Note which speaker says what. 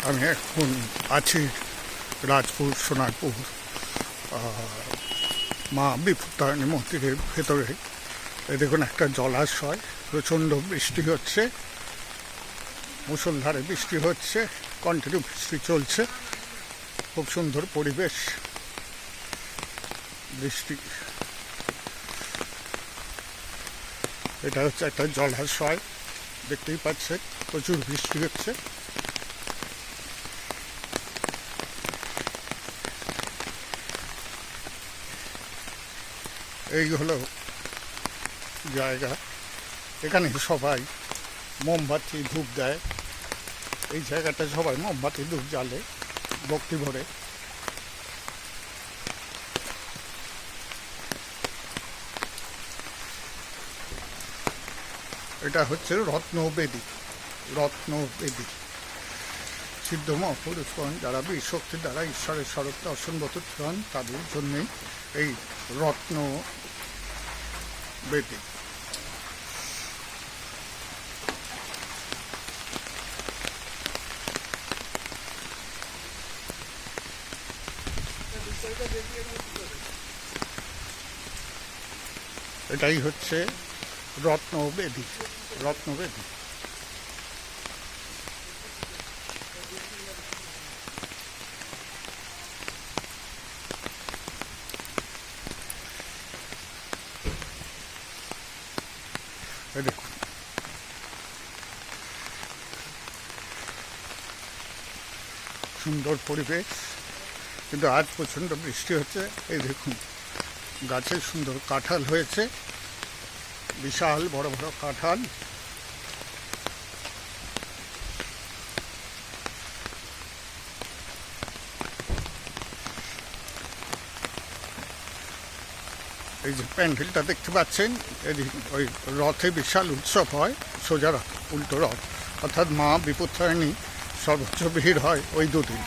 Speaker 1: আমি এখন আছি রাজপুর সোনারপুর মা বিপত্তারিণী মন্দিরের ভেতরে। দেখুন একটা জলাশয়, প্রচণ্ড বৃষ্টি হচ্ছে, মুষলধারে বৃষ্টি হচ্ছে, কন্টিনিউ বৃষ্টি চলছে, খুব সুন্দর পরিবেশ। বৃষ্টি, এটা হচ্ছে একটা জলাশয়, দেখতেই পাচ্ছেন প্রচুর বৃষ্টি হচ্ছে। এই হলো জায়গা, এখানে সবাই মোমবাতি ধূপ দেয়। এই জায়গাটা সবাই মোমবাতি ধূপ জ্বালে ভক্তি ভরে। এটা হচ্ছে রত্নবেদী। রত্নবেদী সিদ্ধ মহাপুরুষগণ যারা বীর শক্তির দ্বারা ঈশ্বরের স্বরূপ দর্শনগত হন, তাদের জন্যই এই রত্নবেদী। এটাই হচ্ছে রত্নবেদী। রত্নবেদী দেখুন, সুন্দর পরিবেশ, কিন্তু আজ প্রচণ্ড বৃষ্টি হচ্ছে। এই দেখুন, গাছে সুন্দর কাঁঠাল হয়েছে, বিশাল বড় বড় কাঁঠাল। এই যে প্যান্ডেলটা দেখতে পাচ্ছেন, ওই রথে বিশাল উৎসব হয়, সোজা রথ, উল্টো রথ, অর্থাৎ মা বিপত্তারিণী সর্বোচ্চ ভিড় হয় ওই দুদিন।